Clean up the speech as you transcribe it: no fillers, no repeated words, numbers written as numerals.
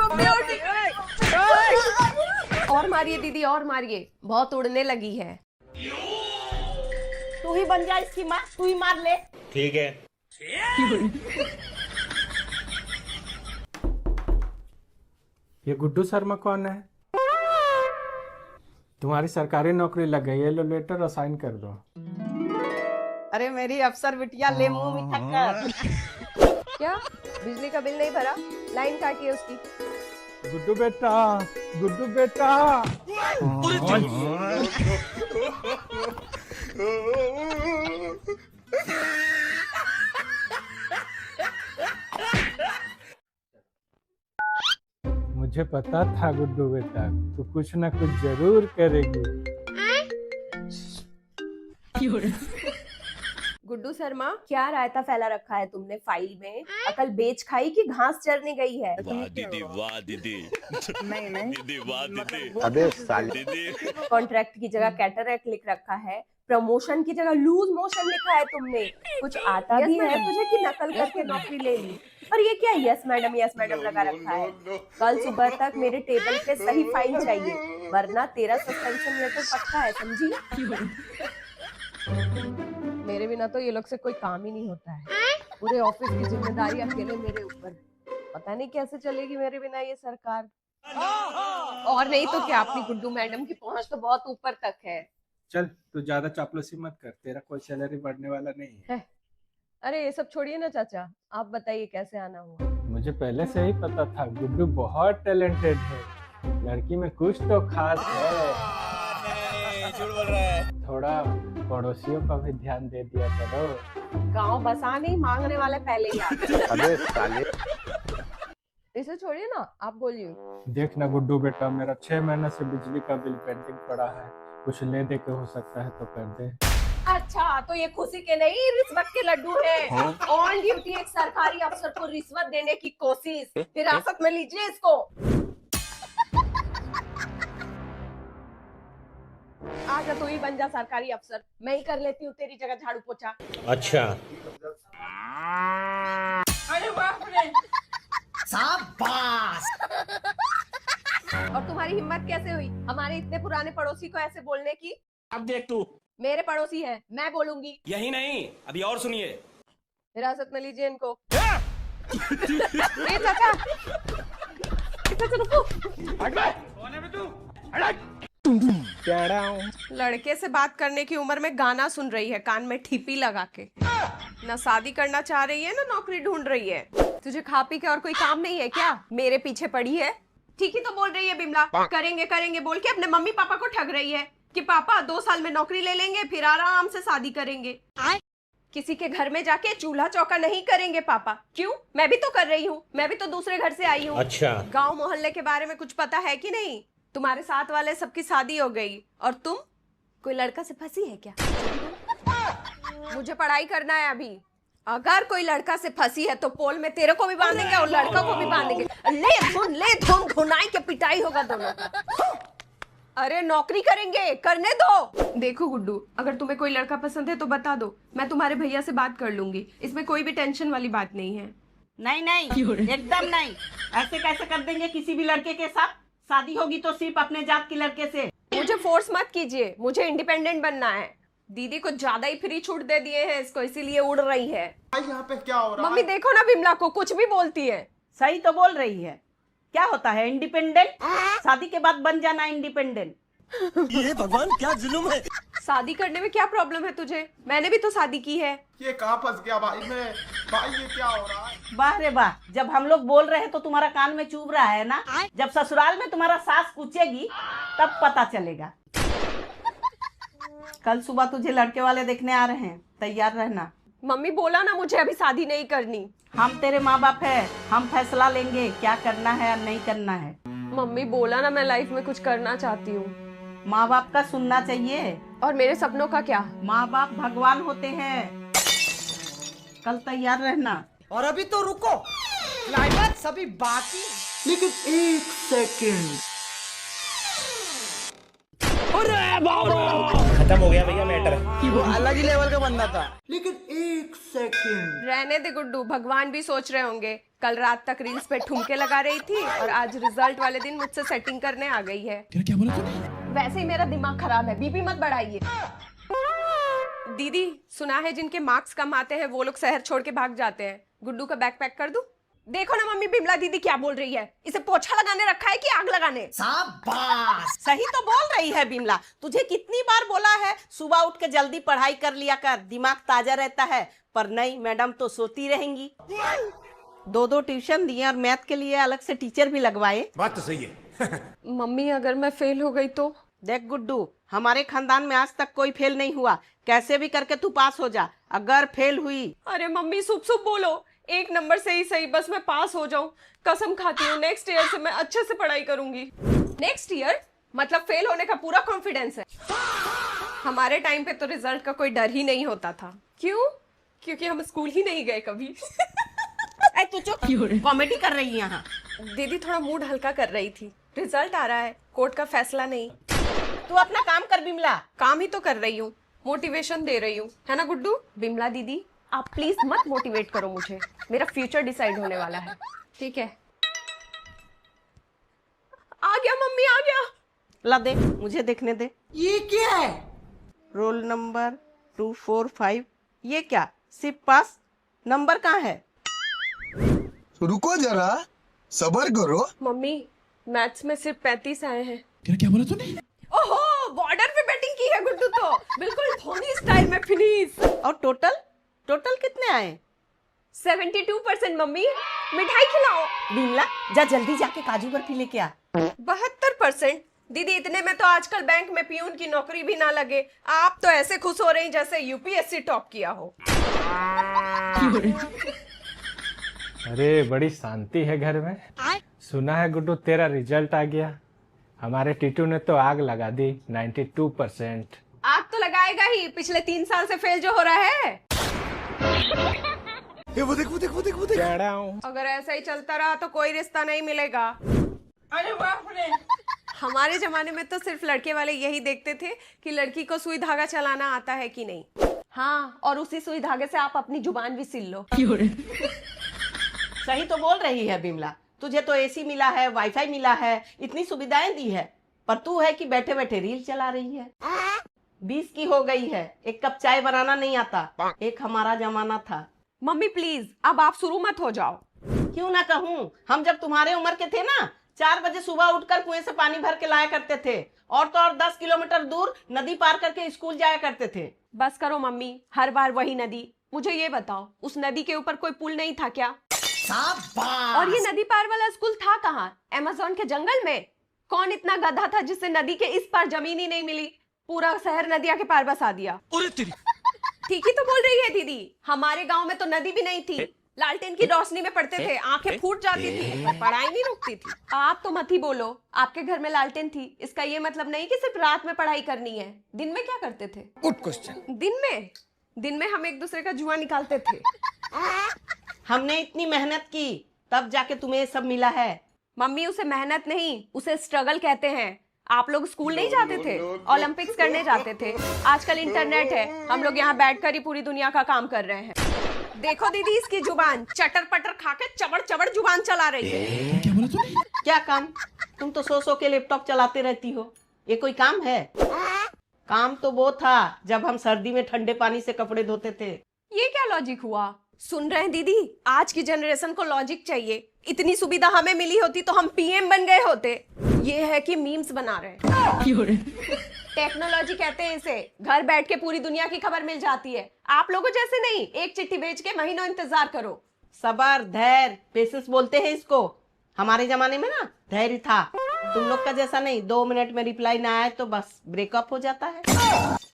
Mummy उठी। और मारिए दीदी, और मारिए, बहुत उड़ने लगी है। तू ही बन जा इसकी माँ, तू ही मार ले। ठीक है। ये गुड्डू शर्मा कौन है? तुम्हारी सरकारी नौकरी लग गई है, लो लेटर और साइन कर दो। अरे मेरी अफसर बिटिया, ले मुंह मीठा कर। क्या बिजली का बिल नहीं भरा? लाइन काटिए उसकी। गुड्डू बेटा, गुड्डू बेटा। मुझे पता था गुड्डू बेटा, तू कुछ ना कुछ जरूर करेगी। गुड्डू शर्मा, क्या रायता फैला रखा है तुमने फाइल में? अकल बेच खाई कि घास चरने गई है? वाह दीदी, वाह दीदी। नहीं नहीं दीदी, वाह दीदी। अबे साले। दीदी। कॉन्ट्रैक्ट की जगह कैटरैक्ट लिख रखा है, प्रमोशन की जगह लूज मोशन लिखा है तुमने। कुछ आता भी है तुझे कि नकल करके नौकरी ले ली? और ये क्या यस मैडम लगा रखा है? कल सुबह तक मेरे टेबल पे सही फाइल चाहिए, वरना तेरा सस्पेंशन लेटर पक्का है, समझी? मेरे बिना तो ये लोग से कोई काम ही नहीं होता है। पूरे ऑफिस की जिम्मेदारी अकेले मेरे ऊपर है। पता नहीं कैसे चलेगी मेरे बिना ये सरकार। और नहीं तो क्या, अपनी गुड्डू मैडम की पहुंच तो बहुत ऊपर तक है। चल तू ज्यादा चापलूसी मत कर, तेरा कोई सैलरी बढ़ने वाला नहीं है। अरे ये सब छोड़िए ना चाचा, आप बताइए कैसे आना हुआ? मुझे पहले से ही पता था गुड्डू बहुत टैलेंटेड है, लड़की में कुछ तो खास है। झूठ बोल रहा है। थोड़ा पड़ोसियों का भी ध्यान दे दिया करो। गांव बसा नहीं, मांगने वाले पहले ही आते। अबे साले। इसे छोड़िए ना, आप बोलिए। देख ना गुड्डू बेटा, मेरा 6 महीने से बिजली का बिल पेंडिंग पड़ा है, कुछ ले दे के हो सकता है तो कर दे। अच्छा, तो ये खुशी के नहीं रिश्वत के लड्डू है। ऑन ड्यूटी एक सरकारी अफसर को रिश्वत देने की कोशिश, हिरासत में लीजिए इसको। आजा तू ही बन जा सरकारी अफसर, मैं ही कर लेती हूँ तेरी जगह झाड़ू पोछा। अच्छा। अरे बाप रे, शाबाश। और तुम्हारी हिम्मत कैसे हुई हमारे इतने पुराने पड़ोसी को ऐसे बोलने की? अब देख तू। मेरे पड़ोसी हैं, मैं बोलूंगी। यही नहीं, अभी और सुनिए। हिरासत में लीजिए इनको। ए चाचा, चाचा रुको। लड़के से बात करने की उम्र में गाना सुन रही है कान में ठीपी लगा के। ना शादी करना चाह रही है ना नौकरी ढूंढ रही है। तुझे खा पी के और कोई काम नहीं है क्या? मेरे पीछे पड़ी है। ठीक ही तो बोल रही है बिमला, करेंगे करेंगे बोल के अपने मम्मी पापा को ठग रही है कि पापा 2 साल में नौकरी ले लेंगे, फिर आराम से शादी करेंगे। किसी के घर में जाके चूल्हा चौका नहीं करेंगे पापा। क्यों? मैं भी तो कर रही हूँ, मैं भी तो दूसरे घर से आई हूँ। अच्छा। गांव मोहल्ले के बारे में कुछ पता है कि नहीं? तुम्हारे साथ वाले सबकी शादी हो गई और तुम कोई लड़का से फंसी है क्या? मुझे पढ़ाई करना है अभी। अगर कोई लड़का से फंसी है तो पोल में तेरे को भी बांधेंगे और लड़का को भी बांधेंगे। ले धुन घुनाई के पिटाई होगा दोनों का। अरे नौकरी करेंगे, करने दो। देखो गुड्डू, अगर तुम्हें कोई लड़का पसंद है तो बता दो, मैं तुम्हारे भैया से बात कर लूंगी। इसमें कोई भी टेंशन वाली बात नहीं है। नहीं नहीं, एकदम नहीं। ऐसे कैसे कर देंगे किसी भी लड़के के साथ? शादी होगी तो सिर्फ अपने जात के लड़के से। मुझे फोर्स मत कीजिए, मुझे इंडिपेंडेंट बनना है। दीदी को ज्यादा ही फ्री छूट दे दिए हैं इसको, इसीलिए उड़ रही है। यहाँ पे क्या हो रहा है? मम्मी देखो ना बिमला को, कुछ भी बोलती है। सही तो बोल रही है। क्या होता है इंडिपेंडेंट? शादी के बाद बन जाना इंडिपेंडेंट। ये भगवान क्या जुल्म है। शादी करने में क्या प्रॉब्लम है तुझे? मैंने भी तो शादी की है। ये कहाँ फंस गया भाई मैं? भाई ये क्या हो रहा है? वाह रे वाह, जब हम लोग बोल रहे हैं तो तुम्हारा कान में चुभ रहा है ना। जब ससुराल में तुम्हारा सास पूछेगी तब पता चलेगा। कल सुबह तुझे लड़के वाले देखने आ रहे हैं, तैयार रहना। मम्मी बोला ना मुझे अभी शादी नहीं करनी। हम तेरे माँ बाप है, हम फैसला लेंगे क्या करना है और नहीं करना है। मम्मी बोला ना मैं लाइफ में कुछ करना चाहती हूँ। माँ बाप का सुनना चाहिए। और मेरे सपनों का क्या? माँ बाप भगवान होते हैं। कल तैयार रहना। और अभी तो रुको, क्लाइमैक्स अभी बाकी। लेकिन 1 सेकंड। अरे बाबा। खत्म हो गया भैया मैटर। वो अलग ही लेवल का बंदा था। रहने दे गुड्डू, भगवान भी सोच रहे होंगे। कल रात तक रील्स पे ठुमके लगा रही थी और आज रिजल्ट वाले दिन मुझसे सेटिंग करने आ गई है। क्या बोला तूने? वैसे ही मेरा दिमाग खराब है, बीपी मत बढ़ाइए। दीदी, सुना है जिनके मार्क्स कम आते हैं वो लोग शहर छोड़ के भाग जाते हैं। गुड्डू का बैग पैक कर दूं? देखो ना मम्मी, बिमला दीदी क्या बोल रही है। इसे पोछा लगाने रखा है कि आग लगाने? शाबाश, सही तो बोल रही है बिमला। तुझे कितनी बार बोला है सुबह उठ के जल्दी पढ़ाई कर लिया कर, दिमाग ताजा रहता है। पर नहीं, मैडम तो सोती रहेंगी। 2 ट्यूशन दिए और मैथ के लिए अलग से टीचर भी लगवाए। बात तो सही है। मम्मी, अगर मैं फेल हो गई तो? देख गुड्डू, हमारे खानदान में आज तक कोई फेल नहीं हुआ। कैसे भी करके तू पास हो जा। अगर फेल हुई, अरे मम्मी, शुभ शुभ बोलो। 1 नंबर से ही सही, बस मैं पास हो जाऊं। कसम खाती हूँ नेक्स्ट ईयर से मैं अच्छे से पढ़ाई करूंगी। नेक्स्ट ईयर मतलब फेल होने का पूरा कॉन्फिडेंस है। हमारे टाइम पे तो रिजल्ट का कोई डर ही नहीं होता था। क्यों? क्योंकि हम स्कूल ही नहीं गए कभी। तू चुप, कॉमेडी कर रही है यहाँ। दीदी थोड़ा मूड हल्का कर रही थी। रिजल्ट आ रहा है, कोर्ट का फैसला नहीं। तू अपना काम कर बिमला। काम ही तो कर रही हूँ, मोटिवेशन दे रही हूँ, है ना गुड्डू? बिमला दीदी, आप प्लीज मत मोटिवेट करो मुझे। मेरा फ्यूचर डिसाइड होने वाला है, ठीक है? आ गया मम्मी, आ गया। ला दे, मुझे देखने दे। ये क्या है? Roll number 245। ये क्या, सिर्फ पास? नंबर कहाँ है? रुको जरा, सबर करो। मम्मी, मैथ्स में सिर्फ 35 आए हैं। क्या बोला तूने? ओहो, बॉर्डर पे बैटिंग की है गुड्डू तो, बिल्कुल धोनी स्टाइल में फिनिश। और टोटल कितने आए? 72% मम्मी। मिठाई खिलाओ। बिमला, जा जल्दी जाके काजू बर्फी लेके आ। 72%? दीदी, इतने में तो आजकल बैंक में पियून की नौकरी भी ना लगे। आप तो ऐसे खुश हो रही जैसे यूपीएससी टॉप किया हो। अरे बड़ी शांति है घर में। सुना है गुड्डू तेरा रिजल्ट आ गया। हमारे टीटू ने तो आग लगा दी, 92%। आग तो लगाएगा ही, पिछले 3 साल से फेल जो हो रहा है। वो देख। अगर ऐसा ही चलता रहा तो कोई रिश्ता नहीं मिलेगा। अरे बाप रे। हमारे जमाने में तो सिर्फ लड़के वाले यही देखते थे कि लड़की को सुई धागा चलाना आता है कि नहीं। हाँ, और उसी सुई धागे से आप अपनी जुबान भी सिल लो। सही तो बोल रही है बिमला। तुझे तो एसी मिला है, वाईफाई मिला है, इतनी सुविधाएं दी है, पर तू है कि बैठे बैठे रील चला रही है। 20 की हो गई है, एक कप चाय बनाना नहीं आता। एक हमारा जमाना था। मम्मी प्लीज, अब आप शुरू मत हो जाओ। क्यों ना कहूँ, हम जब तुम्हारे उम्र के थे ना, 4 बजे सुबह उठकर कुएं से पानी भर के लाया करते थे, और तो और 10 किलोमीटर दूर नदी पार करके स्कूल जाया करते थे। बस करो मम्मी, हर बार वही नदी। मुझे ये बताओ, उस नदी के ऊपर कोई पुल नहीं था क्या? और ये नदी पार वाला स्कूल था कहाँ? अमेज़न के जंगल में? कौन इतना गधा था जिससे नदी के इस पार जमीन ही नहीं मिली? पूरा शहर नदिया के पार बसा दिया। ठीक ही तो बोल रही है दीदी। हमारे गांव में तो नदी भी नहीं थी। लालटेन की रोशनी में पढ़ते थे, आंखें फूट जाती थी, पर पढ़ाई नहीं रुकती थी। आप तो मत ही बोलो, आपके घर में लालटेन थी, इसका ये मतलब नहीं कि सिर्फ रात में पढ़ाई करनी है। दिन में क्या करते थे? Good question. दिन में हम एक दूसरे का जुआ निकालते थे। हमने इतनी मेहनत की, तब जाके तुम्हें ये सब मिला है। मम्मी, उसे मेहनत नहीं, उसे स्ट्रगल कहते हैं। आप लोग स्कूल नहीं जाते थे, ओलंपिक्स करने जाते थे। आजकल इंटरनेट है, हम लोग यहाँ बैठकर ही पूरी दुनिया का काम कर रहे हैं। देखो दीदी, इसकी जुबान चटर पटर खा के चबड़ चबड़ जुबान चला रही है। क्या काम? तुम तो सो के लैपटॉप चलाते रहती हो। ये कोई काम है? काम तो वो था जब हम सर्दी में ठंडे पानी से कपड़े धोते थे। ये क्या लॉजिक हुआ? सुन रहे हैं दीदी, आज की जनरेशन को लॉजिक चाहिए। इतनी सुविधा हमें मिली होती तो हम पीएम बन गए होते। ये है कि मीम्स बना रहे हैं। टेक्नोलॉजी कहते हैं इसे। घर बैठ के पूरी दुनिया की खबर मिल जाती है। आप लोगों जैसे नहीं, एक चिट्ठी भेज के महीनों इंतजार करो। सबर, धैर्य, पेशेंस बोलते हैं इसको। हमारे जमाने में ना धैर्य था। तुम लोग का जैसा नहीं, 2 मिनट में रिप्लाई ना आए तो बस ब्रेकअप हो जाता है।